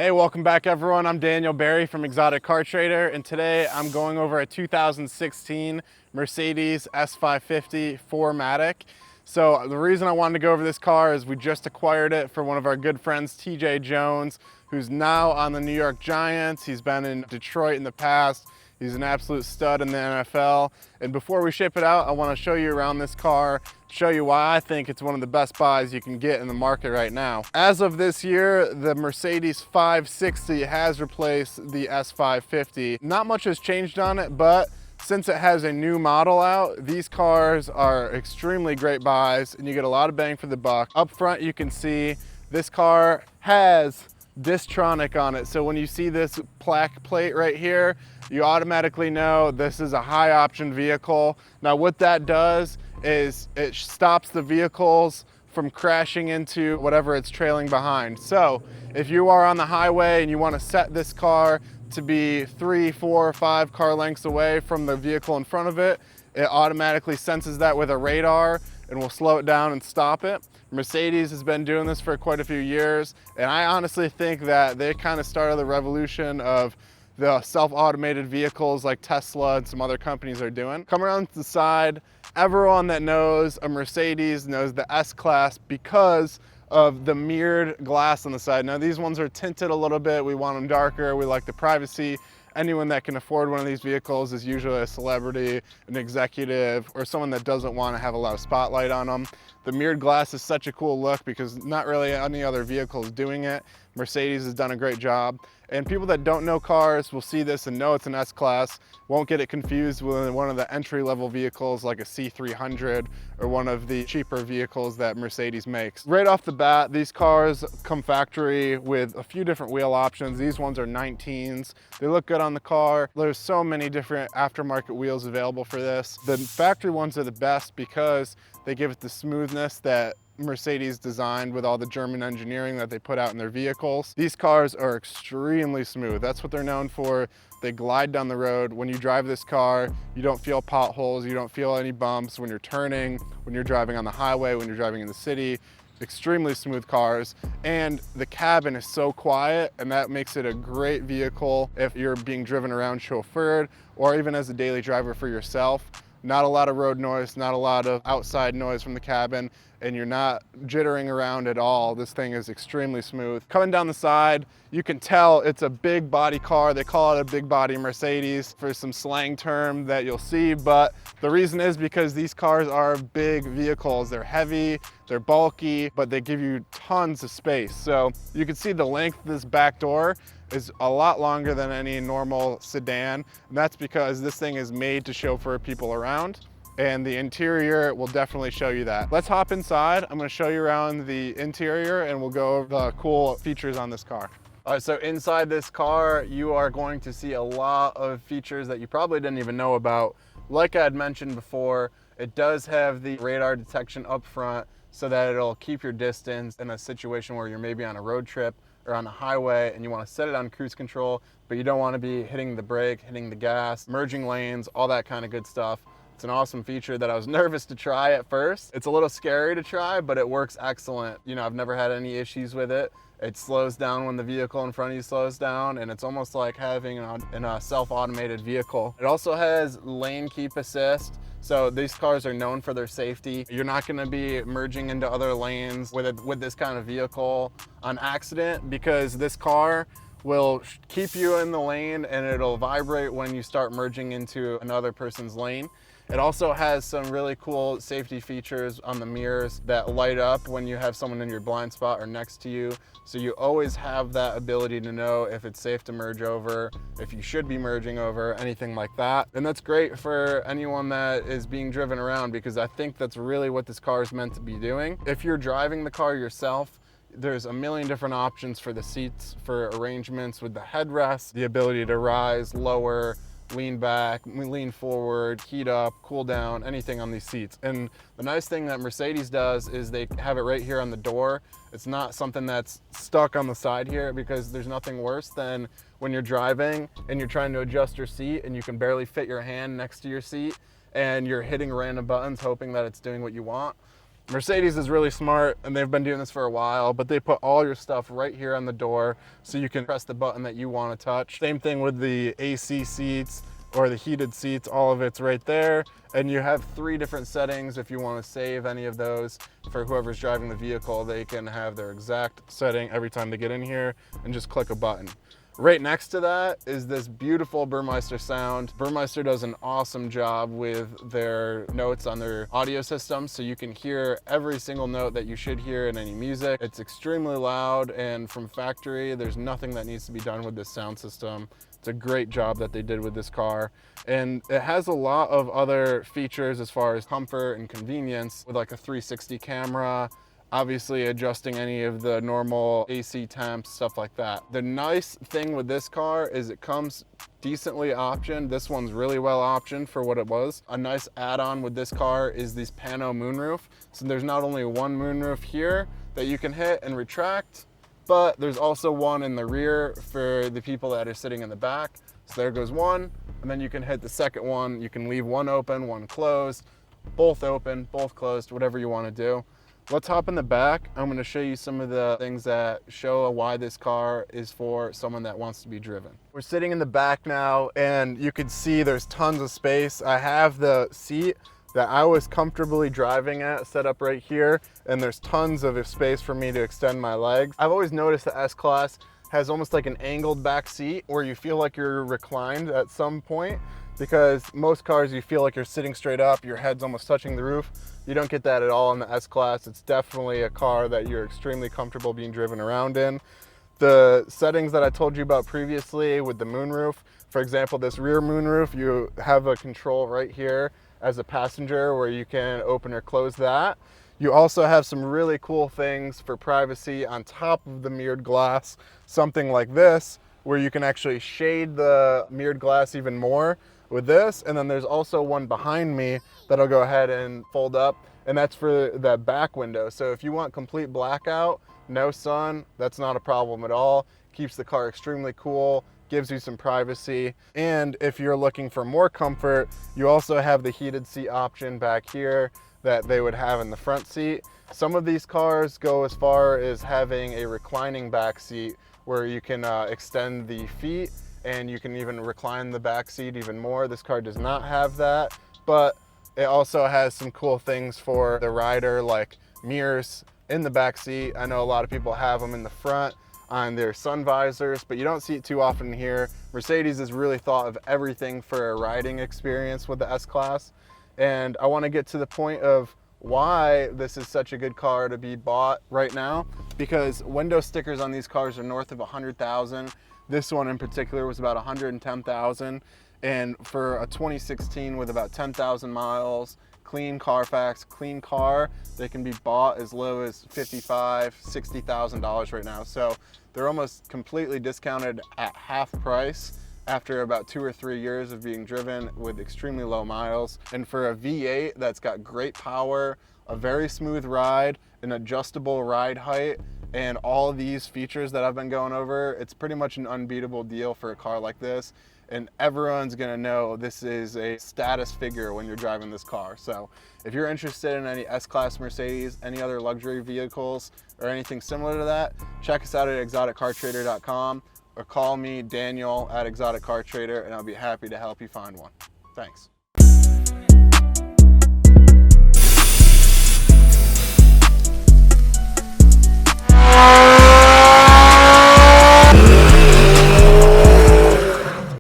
Hey, welcome back everyone. I'm Daniel Barry from Exotic Car Trader, and today I'm going over a 2016 Mercedes S550 4MATIC. So the reason I wanted to go over this car is we just acquired it for one of our good friends, TJ Jones, who's now on the New York Giants. He's been in Detroit in the past. He's an absolute stud in the NFL. And before we ship it out, I want to show you around this car, show you why I think it's one of the best buys you can get in the market right now. As of this year, the Mercedes 560 has replaced the S550. Not much has changed on it, but since it has a new model out, these cars are extremely great buys and you get a lot of bang for the buck. Up front, you can see this car has Distronic on it. So when you see this plaque plate right here, you automatically know this is a high option vehicle. Now what that does is it stops the vehicles from crashing into whatever it's trailing behind. So if you are on the highway and you want to set this car to be 3, 4, 5 car lengths away from the vehicle in front of it, it automatically senses that with a radar and will slow it down and stop it. Mercedes has been doing this for quite a few years, and I honestly think that they kind of started the revolution of the self-automated vehicles like Tesla and some other companies are doing. Come around to the side, everyone that knows a Mercedes knows the S-Class because of the mirrored glass on the side. Now these ones are tinted a little bit. We want them darker. We like the privacy. Anyone that can afford one of these vehicles is usually a celebrity, an executive, or someone that doesn't want to have a lot of spotlight on them. The mirrored glass is such a cool look because not really any other vehicle is doing it. Mercedes has done a great job. And people that don't know cars will see this and know it's an S-Class, won't get it confused with one of the entry-level vehicles like a C300 or one of the cheaper vehicles that Mercedes makes. Right off the bat, these cars come factory with a few different wheel options. These ones are 19s. They look good on the car. There's so many different aftermarket wheels available for this. The factory ones are the best because they give it the smoothness that Mercedes designed with all the German engineering that they put out in their vehicles. These cars are extremely smooth. That's what they're known for. They glide down the road. When you drive this car, you don't feel potholes, you don't feel any bumps when you're turning, when you're driving on the highway, when you're driving in the city. Extremely smooth cars, and the cabin is so quiet, and that makes it a great vehicle if you're being driven around chauffeured or even as a daily driver for yourself. Not a lot of road noise, not a lot of outside noise from the cabin, and you're not jittering around at all. This thing is extremely smooth. Coming down the side, you can tell it's a big body car. They call it a big body Mercedes for some slang term that you'll see, but the reason is because these cars are big vehicles. They're heavy, they're bulky, but they give you tons of space. So you can see the length of this back door is a lot longer than any normal sedan. And that's because this thing is made to chauffeur people around, and the interior will definitely show you that. Let's hop inside. I'm gonna show you around the interior and we'll go over the cool features on this car. All right, so inside this car, you are going to see a lot of features that you probably didn't even know about. Like I had mentioned before, it does have the radar detection up front so that it'll keep your distance in a situation where you're maybe on a road trip or on a highway and you want to set it on cruise control, but you don't want to be hitting the brake, hitting the gas, merging lanes, all that kind of good stuff. It's an awesome feature that I was nervous to try at first. It's a little scary to try, but it works excellent. You know, I've never had any issues with it. It slows down when the vehicle in front of you slows down, and it's almost like having a self-automated vehicle. It also has lane keep assist. So these cars are known for their safety. You're not gonna be merging into other lanes with this kind of vehicle on accident, because this car will keep you in the lane and it'll vibrate when you start merging into another person's lane. It also has some really cool safety features on the mirrors that light up when you have someone in your blind spot or next to you. So you always have that ability to know if it's safe to merge over, if you should be merging over, anything like that. And that's great for anyone that is being driven around, because I think that's really what this car is meant to be doing. If you're driving the car yourself, there's a million different options for the seats, for arrangements with the headrest, the ability to rise, lower, lean back, lean forward, heat up, cool down, anything on these seats. And the nice thing that Mercedes does is they have it right here on the door. It's not something that's stuck on the side here, because there's nothing worse than when you're driving and you're trying to adjust your seat and you can barely fit your hand next to your seat and you're hitting random buttons hoping that it's doing what you want. Mercedes is really smart, and they've been doing this for a while, but they put all your stuff right here on the door so you can press the button that you want to touch. Same thing with the AC seats or the heated seats, all of it's right there. And you have 3 different settings if you want to save any of those. For whoever's driving the vehicle, they can have their exact setting every time they get in here and just click a button. Right next to that is this beautiful Burmeister Sound. Burmeister does an awesome job with their notes on their audio system, so you can hear every single note that you should hear in any music. It's extremely loud, and from factory, there's nothing that needs to be done with this sound system. It's a great job that they did with this car. And it has a lot of other features as far as comfort and convenience, with like a 360 camera, obviously adjusting any of the normal AC temps, stuff like that. The nice thing with this car is it comes decently optioned. This one's really well optioned for what it was. A nice add-on with this car is these pano moonroof. So there's not only one moonroof here that you can hit and retract, but there's also one in the rear for the people that are sitting in the back. So there goes one, and then you can hit the second one. You can leave one open, one closed, both open, both closed, whatever you want to do. Let's hop in the back. I'm going to show you some of the things that show why this car is for someone that wants to be driven. We're sitting in the back now, and you can see there's tons of space. I have the seat that I was comfortably driving at set up right here, and there's tons of space for me to extend my legs. I've always noticed the S-Class has almost like an angled back seat where you feel like you're reclined at some point, because most cars you feel like you're sitting straight up, your head's almost touching the roof. You don't get that at all in the S-Class. It's definitely a car that you're extremely comfortable being driven around in. The settings that I told you about previously with the moonroof, for example, this rear moonroof, you have a control right here as a passenger where you can open or close that. You also have some really cool things for privacy on top of the mirrored glass, something like this, where you can actually shade the mirrored glass even more with this. And then there's also one behind me that I'll go ahead and fold up, and that's for that back window. So if you want complete blackout, no sun, that's not a problem at all. Keeps the car extremely cool, gives you some privacy. And if you're looking for more comfort, you also have the heated seat option back here that they would have in the front seat. Some of these cars go as far as having a reclining back seat where you can extend the feet, and you can even recline the back seat even more. This car does not have that, but it also has some cool things for the rider, like mirrors in the back seat. I know a lot of people have them in the front on their sun visors, but you don't see it too often here. Mercedes has really thought of everything for a riding experience with the S-Class. And I want to get to the point of why this is such a good car to be bought right now, because window stickers on these cars are north of 100,000. This one in particular was about 110,000, and for a 2016 with about 10,000 miles, clean Carfax, clean car, they can be bought as low as $55,000, $60,000 right now. So they're almost completely discounted at half price after about 2 or 3 years of being driven with extremely low miles. And for a V8 that's got great power, a very smooth ride, an adjustable ride height, and all these features that I've been going over, it's pretty much an unbeatable deal for a car like this. And everyone's gonna know this is a status figure when you're driving this car. So if you're interested in any S-Class Mercedes, any other luxury vehicles, or anything similar to that, check us out at exoticcartrader.com or call me, Daniel, at Exotic Car Trader, and I'll be happy to help you find one. Thanks.